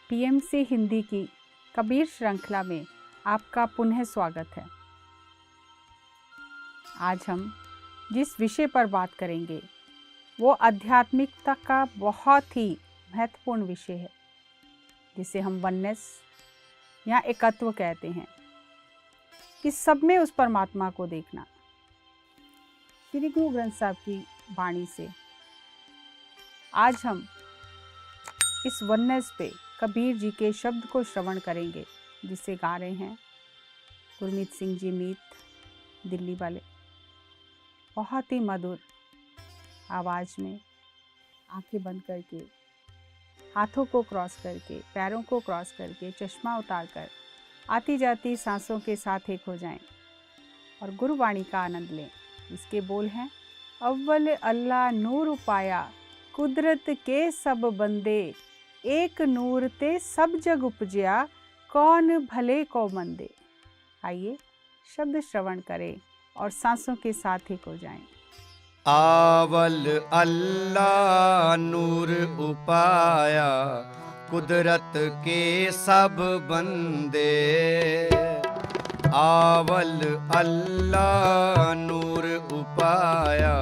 PMC Hindi की कबीर श्रृंखला में आपका पुनः स्वागत है। आज हम जिस विषय पर बात करेंगे वो आध्यात्मिकता का बहुत ही महत्वपूर्ण विषय है, जिसे हम वननेस या एकत्व कहते हैं, कि सब में उस परमात्मा को देखना। श्री गुरु ग्रंथ साहब की वाणी से आज हम इस वननेस पे कबीर जी के शब्द को श्रवण करेंगे, जिसे गा रहे हैं गुरमीत सिंह जी मीत दिल्ली वाले। बहुत ही मधुर आवाज़ में आंखें बंद करके, हाथों को क्रॉस करके, पैरों को क्रॉस करके, चश्मा उतारकर आती जाती सांसों के साथ एक हो जाएं और गुरुवाणी का आनंद लें। इसके बोल हैं, अव्वल अल्लाह नूर पाया, कुदरत के सब बंदे, एक नूर ते सब जग उपजया, कौन भले को मंदे। आइए शब्द श्रवण करें और सांसों के साथ एक हो जाएं। आवल अल्लाह नूर उपाया, कुदरत के सब बंदे। आवल अल्लाह नूर उपाया,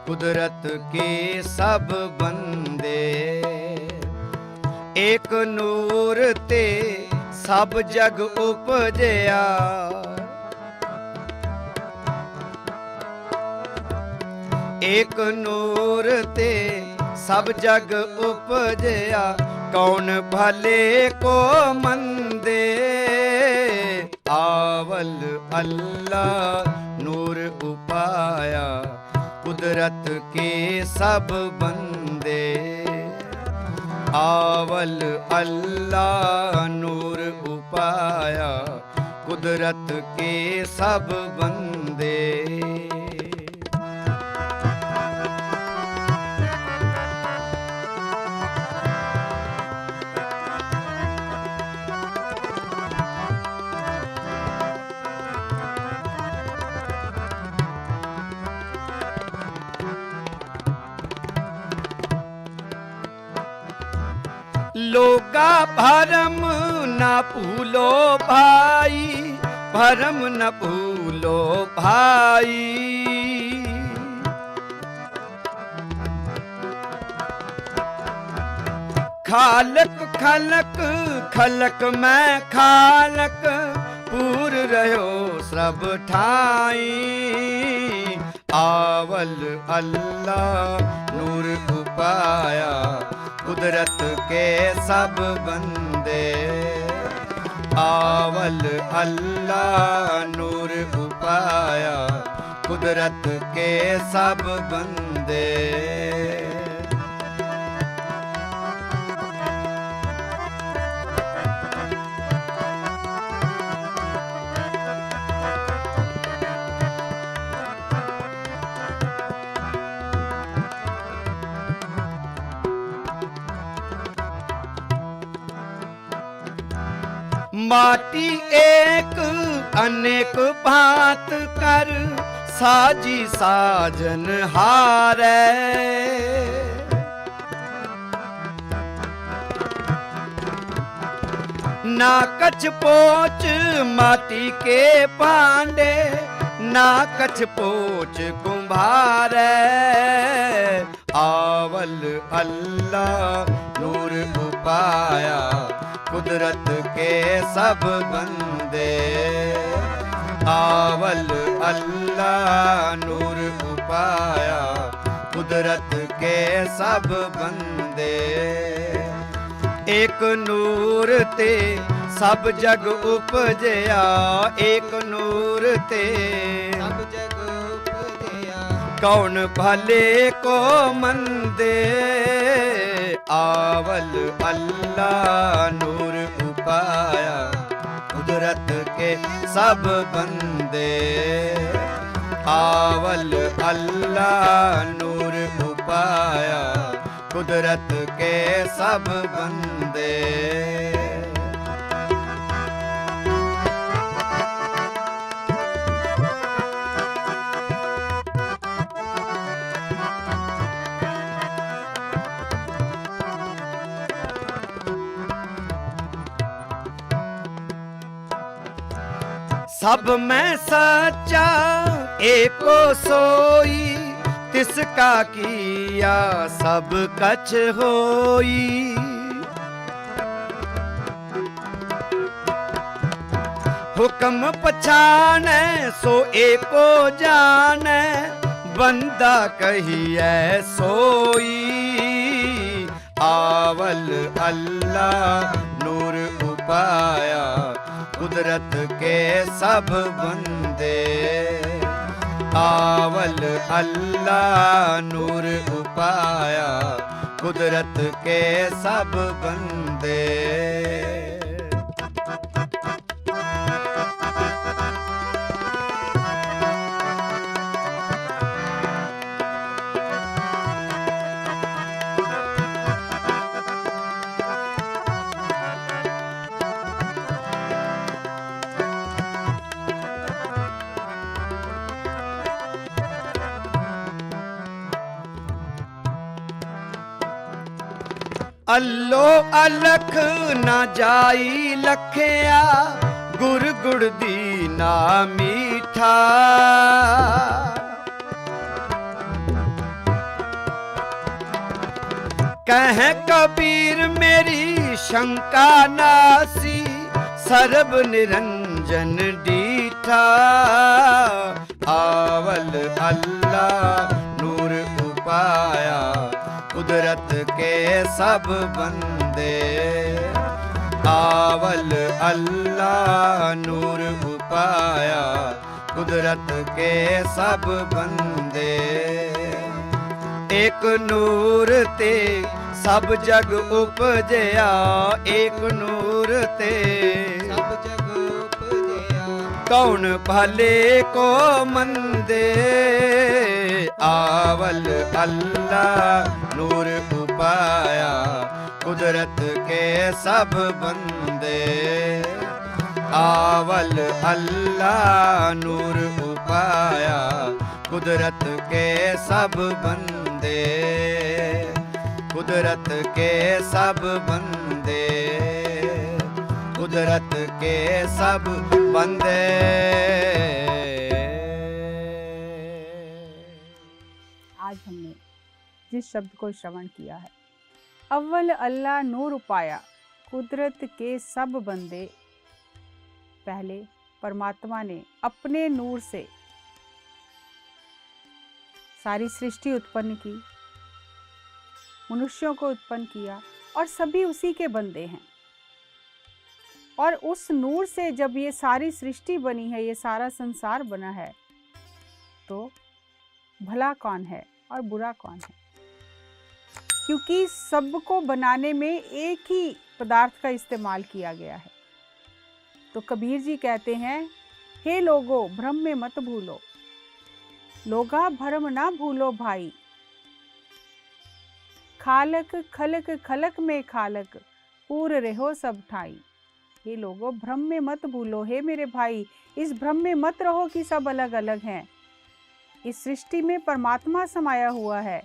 कुदरत के सब बंदे। एक नूर ते सब जग उपजया, एक नूर ते सब जग उपजया, कौन भले को मंदे। आवल अल्लाह नूर उपाया, कुदरत के सब बंदे। आवल अल्लाह नूर उपाया, कुदरत के सब बंदे। लोगा भरम न भूलो भाई, भरम न भूलो भाई। खालक खलक खलक मैं खालक, पूर रहो सब ठाई। आवल अल्लाह नूर उपाया, कुदरत के सब बंदे। आवल अल्लाह नूर उपाया, कुदरत के सब बंदे। माटी एक अनेक भांत कर, साजी साजन हारै। ना कछ पोच माटी के भांडे, ना कछ पोच कुम्हारै। आवल अल्लाह नूर उपाया, कुदरत के सब बंदे। आवल अल्लाह नूर उपाया, कुदरत के सब बंदे। एक नूर ते सब जग उपजया, एक नूर ते सब जग उपजया, कौन भले को मंदे। आवल अल्लाह नूर उपाया, कुदरत के सब बंदे। आवल अल्लाह नूर उपाया, कुदरत के सब बंदे। सब में सच्चा एको सोई, तिसका किया सब कछ होई। हुक्म पछाने सो एको जाने, बंदा कहिए सोई। आवल अल्लाह नूर उपाया, कुदरत के सब बंदे। आवल अल्लाह नूर उपाया, कुदरत के सब बंदे। अल्लो अलख ना जाई लखया, गुर गुड़ दीना मीठा। कह कबीर मेरी शंका नासी, सर्ब निरंजन डीठा। आवल अल्लाह नूर उपाया, कुदरत के सब बंदे। आवल अल्लाह नूर उपाया, कुदरत के सब बंदे। एक नूर ते सब जग उपजया, एक नूर ते सब जग उपजया। कौन भले को मंदे, आवल अल्लाह नूर उपाया, कुदरत के सब बंदे। आवल अल्लाह नूर उपाया, कुदरत के सब बंदे। कुदरत के सब बंदे, कुदरत के सब बंदे। आज हमने जिस शब्द को श्रवण किया है, अव्वल अल्लाह नूर उपाया, कुदरत के सब बंदे। पहले परमात्मा ने अपने नूर से सारी सृष्टि उत्पन्न की, मनुष्यों को उत्पन्न किया और सभी उसी के बंदे हैं। और उस नूर से जब ये सारी सृष्टि बनी है, ये सारा संसार बना है, तो भला कौन है और बुरा कौन है? क्योंकि सबको बनाने में एक ही पदार्थ का इस्तेमाल किया गया है। तो कबीर जी कहते हैं, हे लोगो भ्रम में मत भूलो, लोगा भरम ना भूलो भाई। खालक खलक खलक में खालक, पूर रहो सब ठाई। हे लोगो भ्रम में मत भूलो, हे मेरे भाई इस भ्रम में मत रहो कि सब अलग अलग हैं। इस सृष्टि में परमात्मा समाया हुआ है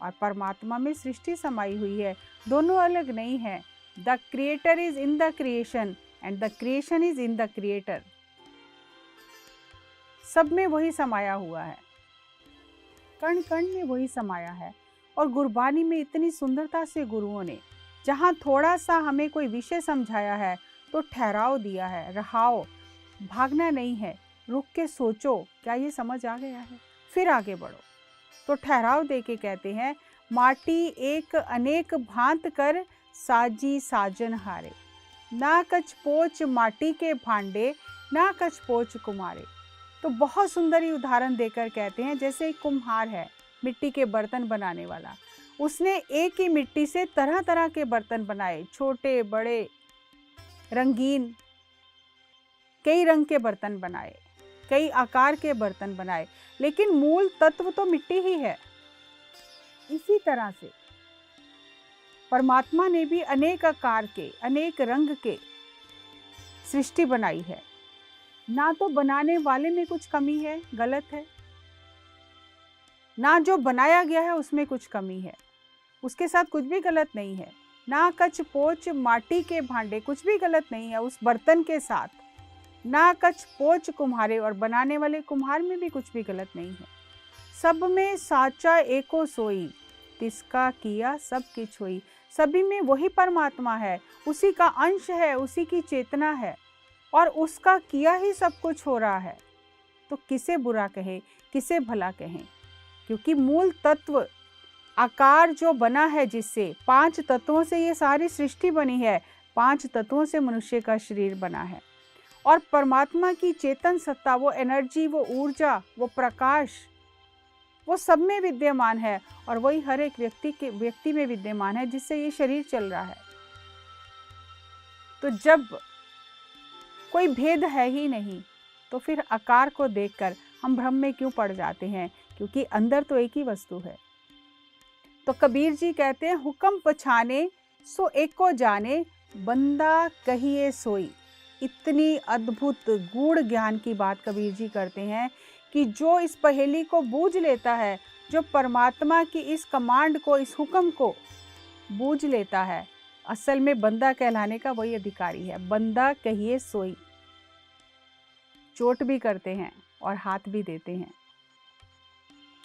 और परमात्मा में सृष्टि समाई हुई है, दोनों अलग नहीं है। The creator is in the creation and the creation is in the creator. सब में वही समाया हुआ है, कण कण में वही समाया है। और गुरबानी में इतनी सुंदरता से गुरुओं ने जहाँ थोड़ा सा हमें कोई विषय समझाया है तो ठहराव दिया है, रहाओ, भागना नहीं है, रुक के सोचो क्या ये समझ आ गया है, फिर आगे बढ़ो। तो ठहराव दे के कहते हैं, माटी एक अनेक भांत कर साजी साजन हारे, ना कछ पोच माटी के भांडे, ना कछ पोच कुम्हारे। तो बहुत सुंदर ही उदाहरण देकर कहते हैं, जैसे एक कुम्हार है, मिट्टी के बर्तन बनाने वाला, उसने एक ही मिट्टी से तरह तरह के बर्तन बनाए, छोटे बड़े रंगीन, कई रंग के बर्तन बनाए, कई आकार के बर्तन बनाए, लेकिन मूल तत्व तो मिट्टी ही है। इसी तरह से परमात्मा ने भी अनेक आकार के, अनेक रंग के सृष्टि बनाई है। ना तो बनाने वाले में कुछ कमी है, गलत है, ना जो बनाया गया है उसमें कुछ कमी है, उसके साथ कुछ भी गलत नहीं है। ना कछ पोच माटी के भांडे, कुछ भी गलत नहीं है उस बर्तन के साथ। ना कछ पोच कुम्हारे, और बनाने वाले कुम्हार में भी कुछ भी गलत नहीं है। सब में साचा एको सोई, तिसका किया सब किछ होई। सभी में वही परमात्मा है, उसी का अंश है, उसी की चेतना है, और उसका किया ही सब कुछ हो रहा है। तो किसे बुरा कहे, किसे भला कहें? क्योंकि मूल तत्व आकार जो बना है, जिससे 5 तत्वों से ये सारी सृष्टि बनी है, 5 तत्वों से मनुष्य का शरीर बना है, और परमात्मा की चेतन सत्ता, वो एनर्जी, वो ऊर्जा, वो प्रकाश, वो सब में विद्यमान है, और वही हर एक व्यक्ति में विद्यमान है, जिससे ये शरीर चल रहा है। तो जब कोई भेद है ही नहीं, तो फिर आकार को देखकर हम भ्रम में क्यों पड़ जाते हैं? क्योंकि अंदर तो एक ही वस्तु है। तो कबीर जी कहते हैं, हुक्म पछाने सो एको जाने, बंदा कहिए सोई। इतनी अद्भुत गूढ़ ज्ञान की बात कबीर जी करते हैं कि जो इस पहेली को बूझ लेता है, जो परमात्मा की इस कमांड को, इस हुक्म को बूझ लेता है, असल में बंदा कहलाने का वही अधिकारी है। बंदा कहिए सोई। चोट भी करते हैं और हाथ भी देते हैं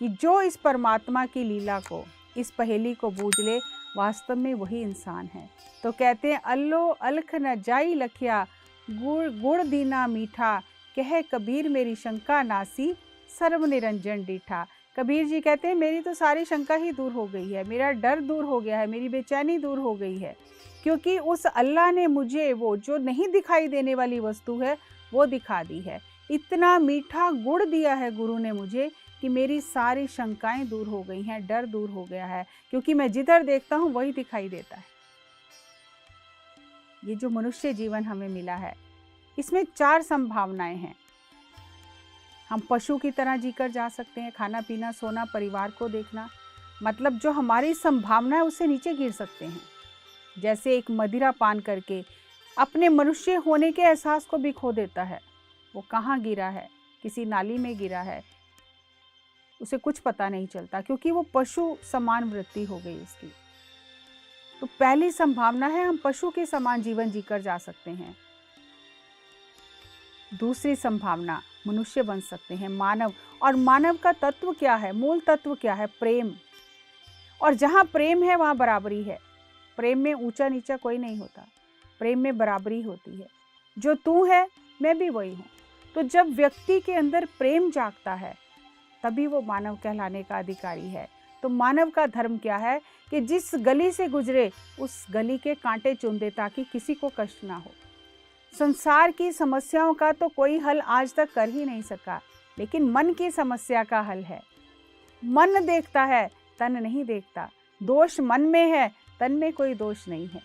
कि जो इस परमात्मा की लीला को, इस पहेली को बूझ ले, वास्तव में वही इंसान है। तो कहते हैं, अल्लो अलख न जाई लखिया, गुड़ गुड़ दीना मीठा, कहे कबीर मेरी शंका नासी, सर्व निरंजन डीठा। कबीर जी कहते हैं, मेरी तो सारी शंका ही दूर हो गई है, मेरा डर दूर हो गया है, मेरी बेचैनी दूर हो गई है, क्योंकि उस अल्लाह ने मुझे वो जो नहीं दिखाई देने वाली वस्तु है वो दिखा दी है। इतना मीठा गुड़ दिया है गुरु ने मुझे कि मेरी सारी शंकाएं दूर हो गई हैं, डर दूर हो गया है, क्योंकि मैं जिधर देखता हूँ वही दिखाई देता है। ये जो मनुष्य जीवन हमें मिला है, इसमें 4 संभावनाएं हैं। हम पशु की तरह जीकर जा सकते हैं, खाना पीना, सोना, परिवार को देखना, मतलब जो हमारी संभावना है उससे नीचे गिर सकते हैं। जैसे एक मदिरा पान करके अपने मनुष्य होने के एहसास को भी खो देता है। वो कहाँ गिरा है, किसी नाली में गिरा है, उसे कुछ पता नहीं चलता, क्योंकि वो पशु समान वृत्ति हो गई उसकी। तो पहली संभावना है, हम पशु के समान जीवन जीकर जा सकते हैं। दूसरी संभावना, मनुष्य बन सकते हैं, मानव। और मानव का तत्व क्या है, मूल तत्व क्या है? प्रेम। और जहाँ प्रेम है वहाँ बराबरी है। प्रेम में ऊंचा नीचा कोई नहीं होता, प्रेम में बराबरी होती है। जो तू है मैं भी वही हूँ। तो जब व्यक्ति के अंदर प्रेम जागता है, तभी वो मानव कहलाने का अधिकारी है। तो मानव का धर्म क्या है कि जिस गली से गुजरे उस गली के कांटे चुन दे, ताकि किसी को कष्ट ना हो। संसार की समस्याओं का तो कोई हल आज तक कर ही नहीं सका, लेकिन मन की समस्या का हल है। मन देखता है, तन नहीं देखता। दोष मन में है, तन में कोई दोष नहीं है।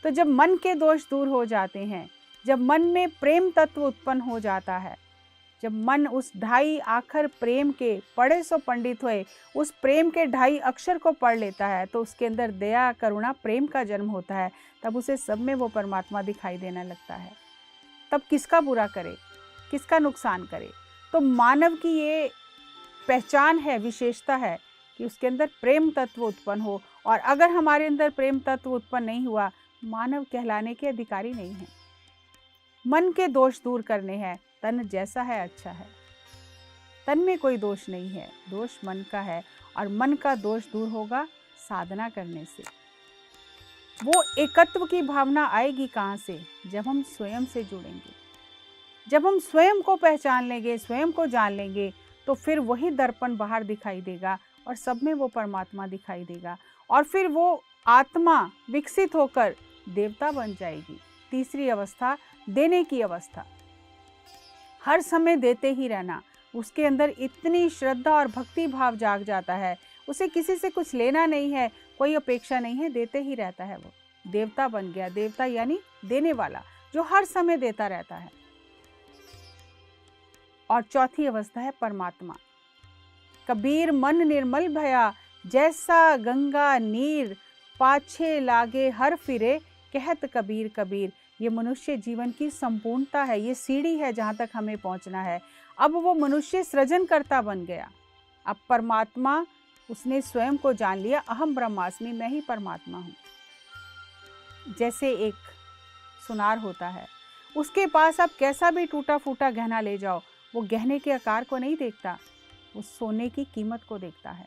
तो जब मन के दोष दूर हो जाते हैं, जब मन में प्रेम तत्व उत्पन्न हो जाता है, जब मन उस ढाई आखर प्रेम के पढ़े सो पंडित हुए, उस प्रेम के ढाई अक्षर को पढ़ लेता है, तो उसके अंदर दया, करुणा, प्रेम का जन्म होता है। तब उसे सब में वो परमात्मा दिखाई देने लगता है। तब किसका बुरा करे, किसका नुकसान करे? तो मानव की ये पहचान है, विशेषता है कि उसके अंदर प्रेम तत्व उत्पन्न हो। और अगर हमारे अंदर प्रेम तत्व उत्पन्न नहीं हुआ, मानव कहलाने के अधिकारी नहीं है। मन के दोष दूर करने हैं। तन जैसा है अच्छा है, तन में कोई दोष नहीं है, दोष मन का है। और मन का दोष दूर होगा साधना करने से। वो एकत्व की भावना आएगी कहाँ से? जब हम स्वयं से जुड़ेंगे, जब हम स्वयं को पहचान लेंगे, स्वयं को जान लेंगे, तो फिर वही दर्पण बाहर दिखाई देगा और सब में वो परमात्मा दिखाई देगा। और फिर वो आत्मा विकसित होकर देवता बन जाएगी। तीसरी अवस्था, देने की अवस्था। हर समय देते ही रहना। उसके अंदर इतनी श्रद्धा और भक्ति भाव जाग जाता है, उसे किसी से कुछ लेना नहीं है, कोई अपेक्षा नहीं है, देते ही रहता है। वो देवता बन गया। देवता यानी देने वाला, जो हर समय देता रहता है। और चौथी अवस्था है परमात्मा। कबीर मन निर्मल भया, जैसा गंगा नीर, पाछे लागे हर फिरे, कहत कबीर कबीर। ये मनुष्य जीवन की संपूर्णता है, ये सीढ़ी है जहाँ तक हमें पहुँचना है। अब वो मनुष्य सृजनकर्ता बन गया। अब परमात्मा, उसने स्वयं को जान लिया, अहम ब्रह्मास्मि, मैं ही परमात्मा हूँ। जैसे एक सुनार होता है, उसके पास आप कैसा भी टूटा फूटा गहना ले जाओ, वो गहने के आकार को नहीं देखता, वो सोने की कीमत को देखता है।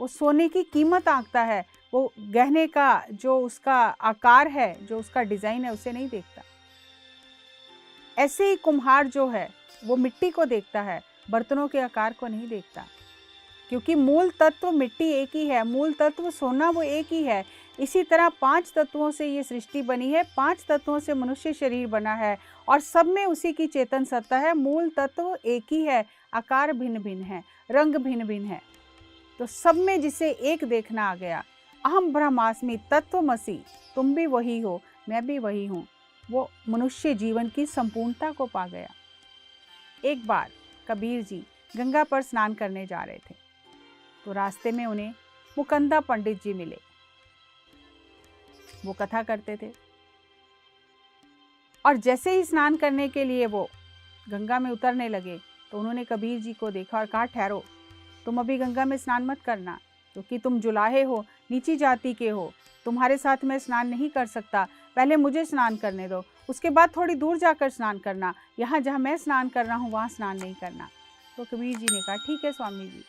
वो सोने की कीमत आंकता है, वो गहने का जो उसका आकार है, जो उसका डिज़ाइन है, उसे नहीं देखता। ऐसे ही कुम्हार जो है वो मिट्टी को देखता है, बर्तनों के आकार को नहीं देखता, क्योंकि मूल तत्व मिट्टी एक ही है, मूल तत्व सोना वो एक ही है। इसी तरह 5 तत्वों से ये सृष्टि बनी है, 5 तत्वों से मनुष्य शरीर बना है और सब में उसी की चेतन सत्ता है। मूल तत्व एक ही है, आकार भिन्न भिन्न है, रंग भिन्न भिन्न है, तो सब में जिसे एक देखना आ गया। अहम ब्रह्मास्मि तत्वमसि, तुम भी वही हो, मैं भी वही हूँ, वो मनुष्य जीवन की संपूर्णता को पा गया। एक बार कबीर जी गंगा पर स्नान करने जा रहे थे, तो रास्ते में उन्हें मुकंदा पंडित जी मिले। वो कथा करते थे और जैसे ही स्नान करने के लिए वो गंगा में उतरने लगे तो उन्होंने कबीर जी को देखा और कहा, ठहरो, तुम अभी गंगा में स्नान मत करना, क्योंकि तुम जुलाहे हो, नीची जाति के हो, तुम्हारे साथ मैं स्नान नहीं कर सकता, पहले मुझे स्नान करने दो, उसके बाद थोड़ी दूर जाकर स्नान करना, यहाँ जहाँ मैं स्नान कर रहा हूँ वहाँ स्नान नहीं करना। तो कबीर जी ने कहा, ठीक है स्वामी जी।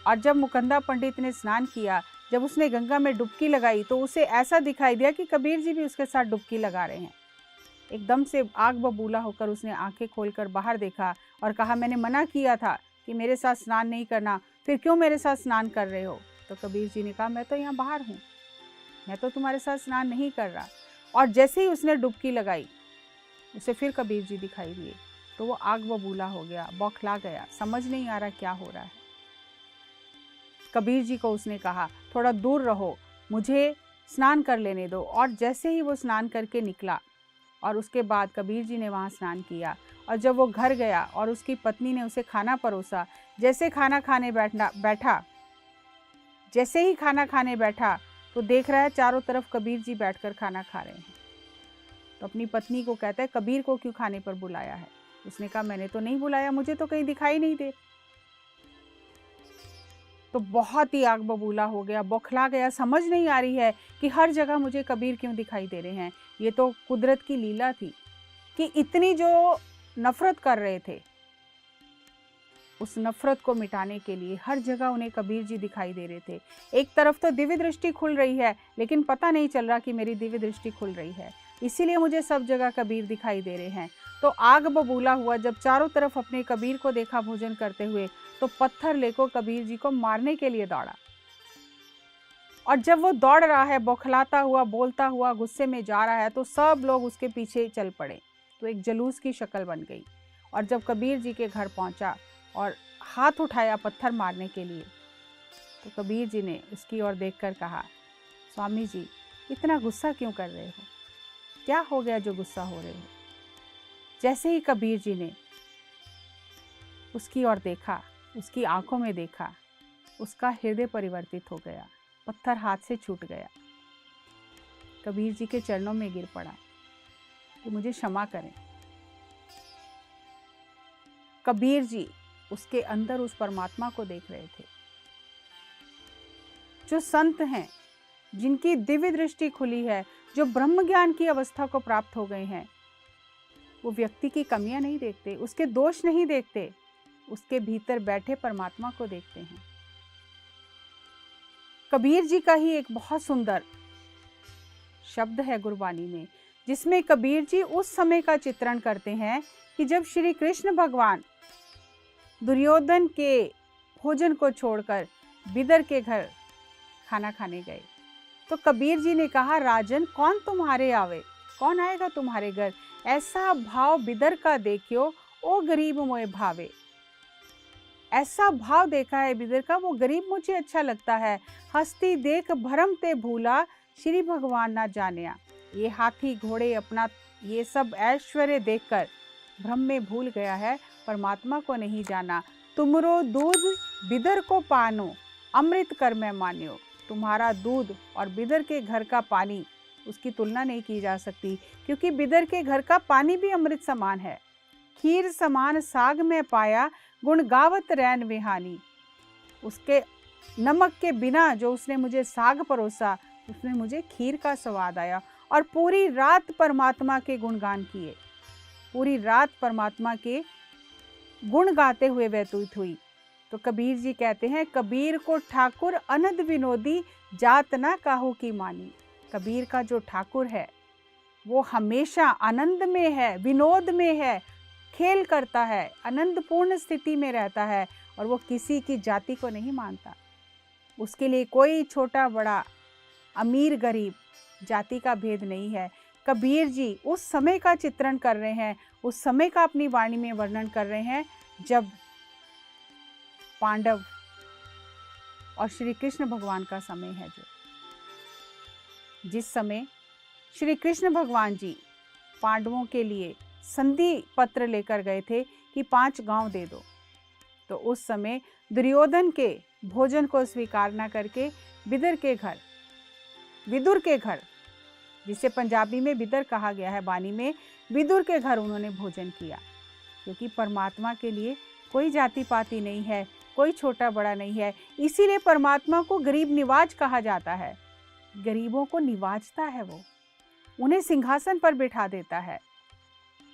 और जब मुकंदा पंडित ने स्नान किया, जब उसने गंगा में डुबकी लगाई तो उसे ऐसा दिखाई दिया कि कबीर जी भी उसके साथ डुबकी लगा रहे हैं। एकदम से आग बबूला होकर उसने आंखें खोलकर बाहर देखा और कहा, मैंने मना किया था कि मेरे साथ स्नान नहीं करना, फिर क्यों मेरे साथ स्नान कर रहे हो? तो कबीर जी ने कहा, मैं तो यहाँ बाहर हूँ, मैं तो तुम्हारे साथ स्नान नहीं कर रहा। और जैसे ही उसने डुबकी लगाई, उसे फिर कबीर जी दिखाई दिए, तो वो आग बबूला हो गया, बौखला गया, समझ नहीं आ रहा क्या हो रहा है। कबीर जी को उसने कहा, थोड़ा दूर रहो, मुझे स्नान कर लेने दो। और जैसे ही वो स्नान करके निकला और उसके बाद कबीर जी ने वहाँ स्नान किया, और जब वो घर गया और उसकी पत्नी ने उसे खाना परोसा, जैसे खाना खाने बैठा जैसे ही खाना खाने बैठा तो देख रहा है चारों तरफ कबीर जी बैठकर खाना खा रहे हैं। तो अपनी पत्नी को कहता है, कबीर को क्यों खाने पर बुलाया है? उसने कहा, मैंने तो नहीं बुलाया, मुझे तो कहीं दिखाई नहीं दे। तो बहुत ही आग बबूला हो गया, बौखला गया, समझ नहीं आ रही है कि हर जगह मुझे कबीर क्यों दिखाई दे रहे हैं। ये तो कुदरत की लीला थी कि इतनी जो नफरत कर रहे थे, उस नफरत को मिटाने के लिए हर जगह उन्हें कबीर जी दिखाई दे रहे थे। एक तरफ तो दिव्य दृष्टि खुल रही है, लेकिन पता नहीं चल रहा कि मेरी दिव्य दृष्टि खुल रही है, इसीलिए मुझे सब जगह कबीर दिखाई दे रहे हैं। तो आग बबूला हुआ, जब चारों तरफ अपने कबीर को देखा भोजन करते हुए, तो पत्थर लेकर कबीर जी को मारने के लिए दौड़ा। और जब वो दौड़ रहा है, बौखलाता हुआ, बोलता हुआ, गुस्से में जा रहा है, तो सब लोग उसके पीछे चल पड़े, तो एक जलूस की शक्ल बन गई। और जब कबीर जी के घर पहुंचा और हाथ उठाया पत्थर मारने के लिए, तो कबीर जी ने उसकी ओर देखकर कहा, स्वामी जी, इतना गुस्सा क्यों कर रहे हो? क्या हो गया जो गुस्सा हो रहे हो? जैसे ही कबीर जी ने उसकी ओर देखा, उसकी आंखों में देखा, उसका हृदय परिवर्तित हो गया, पत्थर हाथ से छूट गया, कबीर जी के चरणों में गिर पड़ा कि मुझे क्षमा करें। कबीर जी उसके अंदर उस परमात्मा को देख रहे थे। जो संत हैं, जिनकी दिव्य दृष्टि खुली है, जो ब्रह्म ज्ञान की अवस्था को प्राप्त हो गए हैं, वो व्यक्ति की कमियां नहीं देखते, उसके दोष नहीं देखते, उसके भीतर बैठे परमात्मा को देखते हैं। कबीर जी का ही एक बहुत सुंदर शब्द है गुरबानी में, जिसमें कबीर जी उस समय का चित्रण करते हैं कि जब श्री कृष्ण भगवान दुर्योधन के भोजन को छोड़कर बिदर के घर खाना खाने गए, तो कबीर जी ने कहा, राजन, कौन तुम्हारे आवे, कौन आएगा तुम्हारे घर? ऐसा भाव बिदर का देखियो, ओ गरीब मोए भावे। ऐसा भाव देखा है बिदर का, वो गरीब मुझे अच्छा लगता है। हस्ती देख भरम ते भूला, श्री भगवान ना जानिया। ये हाथी घोड़े अपना ये सब ऐश्वर्य देखकर भ्रम में भूल गया है, परमात्मा को नहीं जाना। तुमरो दूध बिदर को पानो, अमृत कर मैं मान्यो। तुम्हारा दूध और बिदर के घर का पानी, उसकी तुलना नहीं की जा सकती, क्योंकि बिदर के घर का पानी भी अमृत समान है। खीर समान साग में पाया, गुण गावत रैन विहानी। उसके नमक के बिना जो उसने मुझे साग परोसा, उसमें मुझे खीर का स्वाद आया। और पूरी रात परमात्मा के गुणगान किए, पूरी रात परमात्मा के गुण गाते हुए व्यतीत हुई। तो कबीर जी कहते हैं, कबीर को ठाकुर अनद विनोदी, जात ना काहू की मानी। कबीर का जो ठाकुर है वो हमेशा आनंद में है, विनोद में है, खेल करता है, आनंदपूर्ण स्थिति में रहता है और वो किसी की जाति को नहीं मानता। उसके लिए कोई छोटा बड़ा, अमीर गरीब जाति का भेद नहीं है। कबीर जी उस समय का चित्रण कर रहे हैं, उस समय का अपनी वाणी में वर्णन कर रहे हैं जब पांडव और श्री कृष्ण भगवान का समय है। जिस समय श्री कृष्ण भगवान जी पांडवों के लिए संधि पत्र लेकर गए थे कि 5 गांव दे दो, तो उस समय दुर्योधन के भोजन को स्वीकार न करके विदुर के घर, जिसे पंजाबी में विदर कहा गया है, बानी में विदुर के घर उन्होंने भोजन किया। क्योंकि परमात्मा के लिए कोई जाति पाति नहीं है, कोई छोटा बड़ा नहीं है। इसीलिए परमात्मा को गरीब निवाज कहा जाता है। गरीबों को निवाजता है, वो उन्हें सिंहासन पर बिठा देता है,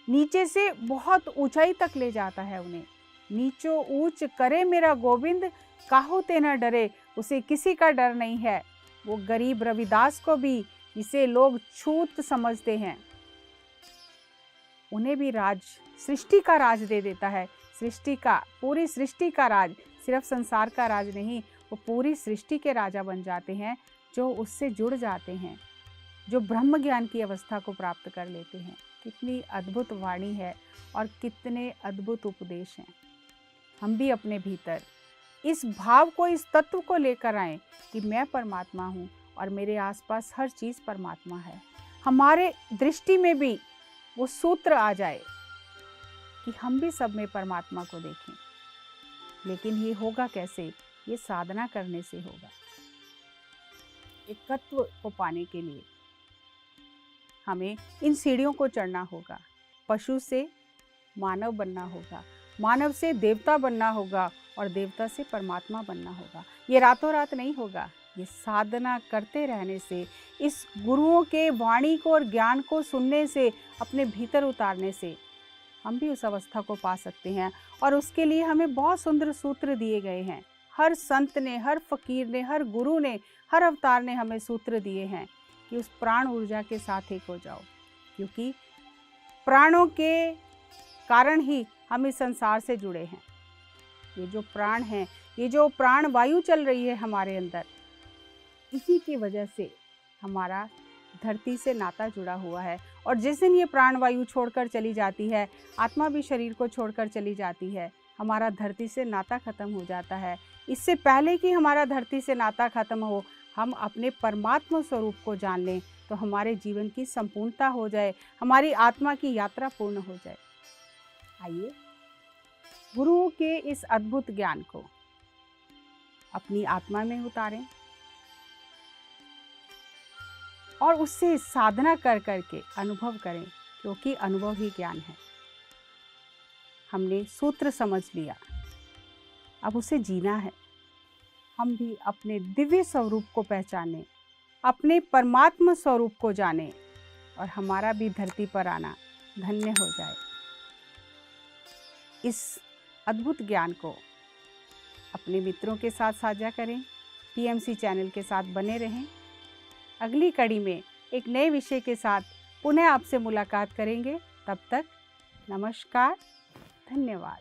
नीचे से बहुत ऊंचाई तक ले जाता है उन्हें। नीचो ऊंच करे मेरा गोविंद, काहू ते न डरे, उसे किसी का डर नहीं है। वो गरीब रविदास को भी, जिसे लोग छूत समझते हैं, उन्हें भी राज, सृष्टि का राज दे देता है। सृष्टि का, पूरी सृष्टि का राज, सिर्फ संसार का राज नहीं, वो पूरी सृष्टि के राजा बन जाते हैं जो उससे जुड़ जाते हैं, जो ब्रह्म ज्ञान की अवस्था को प्राप्त कर लेते हैं। कितनी अद्भुत वाणी है और कितने अद्भुत उपदेश हैं। हम भी अपने भीतर इस भाव को, इस तत्व को लेकर आएं कि मैं परमात्मा हूँ और मेरे आसपास हर चीज़ परमात्मा है। हमारे दृष्टि में भी वो सूत्र आ जाए कि हम भी सब में परमात्मा को देखें। लेकिन ये होगा कैसे? ये साधना करने से होगा। एकत्व को पाने के लिए हमें इन सीढ़ियों को चढ़ना होगा। पशु से मानव बनना होगा, मानव से देवता बनना होगा और देवता से परमात्मा बनना होगा। ये रातों रात नहीं होगा, ये साधना करते रहने से, इस गुरुओं के वाणी को और ज्ञान को सुनने से, अपने भीतर उतारने से हम भी उस अवस्था को पा सकते हैं। और उसके लिए हमें बहुत सुंदर सूत्र दिए गए हैं। हर संत ने, हर फकीर ने, हर गुरु ने, हर अवतार ने हमें सूत्र दिए हैं कि उस प्राण ऊर्जा के साथ एक हो जाओ। क्योंकि प्राणों के कारण ही हम इस संसार से जुड़े हैं। ये जो प्राण हैं, ये जो प्राण वायु चल रही है हमारे अंदर, इसी की वजह से हमारा धरती से नाता जुड़ा हुआ है। और जिस दिन ये प्राण वायु छोड़कर चली जाती है, आत्मा भी शरीर को छोड़कर चली जाती है, हमारा धरती से नाता खत्म हो जाता है। इससे पहले कि हमारा धरती से नाता खत्म हो, हम अपने परमात्मा स्वरूप को जान लें तो हमारे जीवन की संपूर्णता हो जाए, हमारी आत्मा की यात्रा पूर्ण हो जाए। आइए गुरुओं के इस अद्भुत ज्ञान को अपनी आत्मा में उतारें और उससे साधना कर करके अनुभव करें, क्योंकि अनुभव ही ज्ञान है। हमने सूत्र समझ लिया, अब उसे जीना है। हम भी अपने दिव्य स्वरूप को पहचानें, अपने परमात्मा स्वरूप को जानें और हमारा भी धरती पर आना धन्य हो जाए। इस अद्भुत ज्ञान को अपने मित्रों के साथ साझा करें, PMC चैनल के साथ बने रहें। अगली कड़ी में एक नए विषय के साथ पुनः आपसे मुलाकात करेंगे। तब तक नमस्कार, धन्यवाद।